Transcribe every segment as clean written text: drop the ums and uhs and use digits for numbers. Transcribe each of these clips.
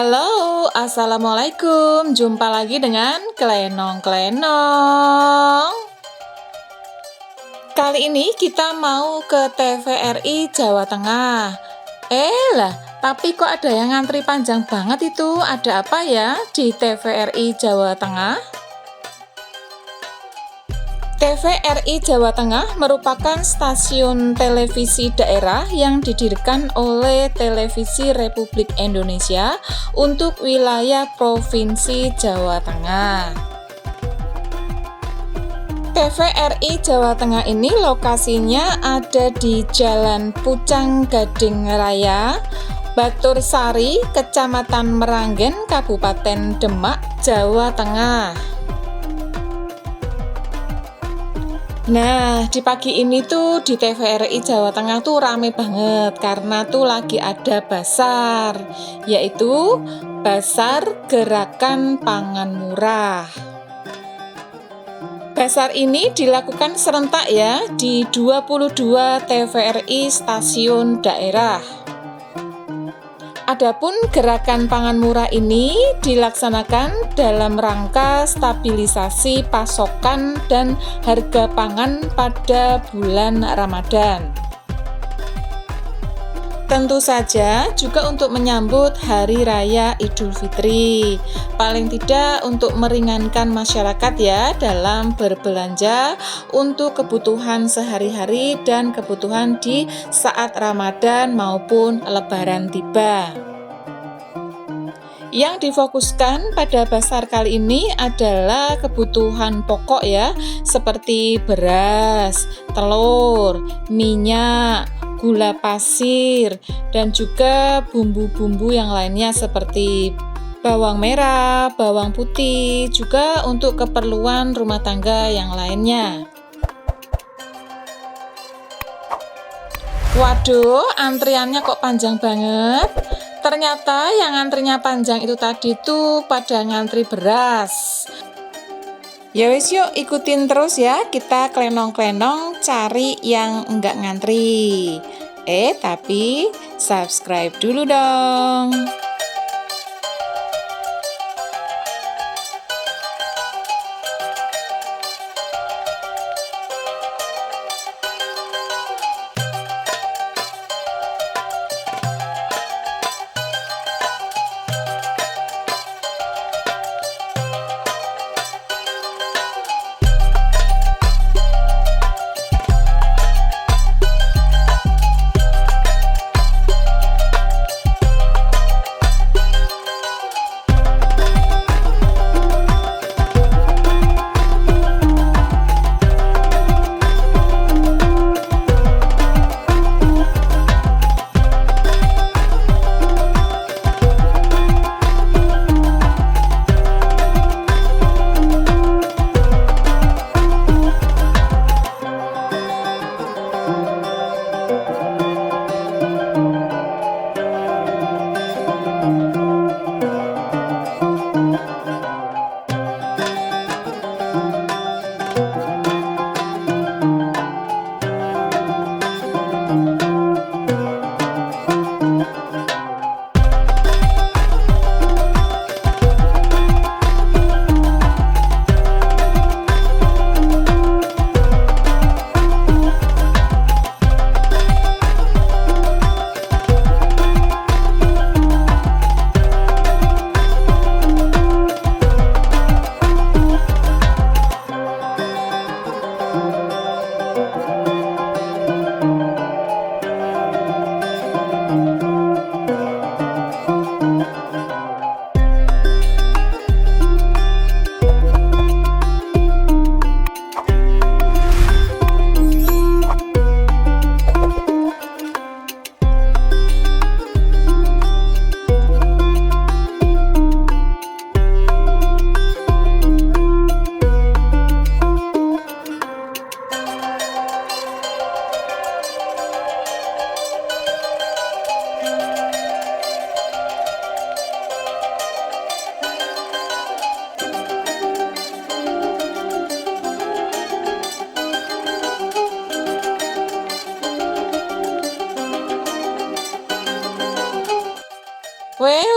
Halo, assalamualaikum. Jumpa lagi dengan Klenong-Klenong. Kali ini kita mau ke TVRI Jawa Tengah. Tapi kok ada yang ngantri panjang banget itu? Ada apa ya di TVRI Jawa Tengah? TVRI Jawa Tengah merupakan stasiun televisi daerah yang didirikan oleh Televisi Republik Indonesia untuk wilayah Provinsi Jawa Tengah. TVRI Jawa Tengah ini lokasinya ada di Jalan Pucang Gading Raya, Batur Sari, Kecamatan Meranggen, Kabupaten Demak, Jawa Tengah. Nah, di pagi ini tuh di TVRI Jawa Tengah tuh rame banget karena tuh lagi ada basar, yaitu Basar Gerakan Pangan Murah. Basar ini dilakukan serentak ya di 22 TVRI stasiun daerah. Adapun gerakan pangan murah ini dilaksanakan dalam rangka stabilisasi pasokan dan harga pangan pada bulan Ramadan. Tentu saja juga untuk menyambut Hari Raya Idul Fitri. Paling tidak untuk meringankan masyarakat ya dalam berbelanja untuk kebutuhan sehari-hari dan kebutuhan di saat Ramadan maupun Lebaran tiba. Yang difokuskan pada basar kali ini adalah kebutuhan pokok ya, seperti beras, telur, minyak, gula pasir, dan juga bumbu-bumbu yang lainnya seperti bawang merah, bawang putih, juga untuk keperluan rumah tangga yang lainnya. Waduh, antriannya kok panjang banget. Ternyata yang antrinya panjang itu tadi tuh pada ngantri beras. Ya wis yuk ikutin terus ya, kita klenong-klenong cari yang enggak ngantri. Tapi subscribe dulu dong.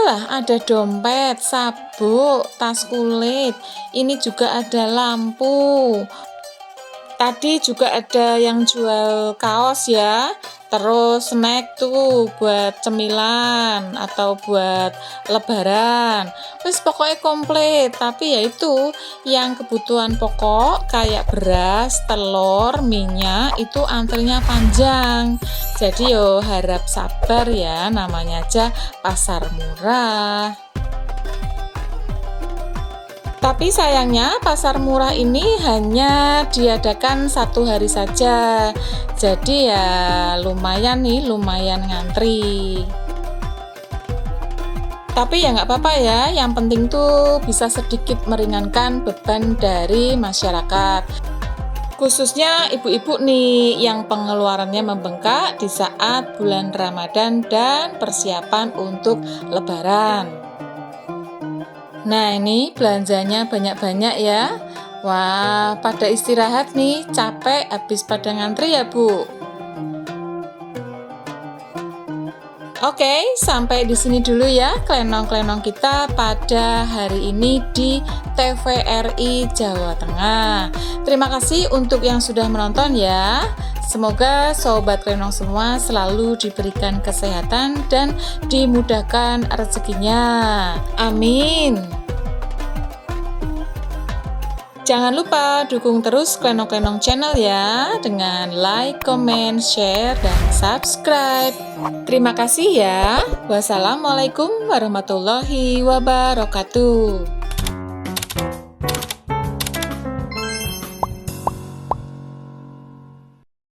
Wah, ada dompet, sabuk, tas kulit. Ini juga ada lampu. Tadi juga ada yang jual kaos ya. Terus snack tuh buat cemilan atau buat lebaran. Wis pokoknya komplit, tapi ya itu yang kebutuhan pokok kayak beras, telur, minyak itu antrinya panjang. Jadi yo harap sabar ya, namanya aja pasar murah. Tapi sayangnya pasar murah ini hanya diadakan 1 hari saja. Jadi ya lumayan nih, lumayan ngantri. Tapi ya nggak apa-apa ya, yang penting tuh bisa sedikit meringankan beban dari masyarakat. Khususnya ibu-ibu nih yang pengeluarannya membengkak di saat bulan Ramadan dan persiapan untuk Lebaran. Nah, ini belanjanya banyak-banyak ya. Wah, pada istirahat nih, capek habis pada ngantri ya, Bu. Oke, sampai di sini dulu ya klenong-klenong kita pada hari ini di TVRI Jawa Tengah. Terima kasih untuk yang sudah menonton ya. Semoga sobat klenong semua selalu diberikan kesehatan dan dimudahkan rezekinya. Amin. Jangan lupa dukung terus Klenong-Klenong channel ya dengan like, comment, share, dan subscribe. Terima kasih ya. Wassalamualaikum warahmatullahi wabarakatuh.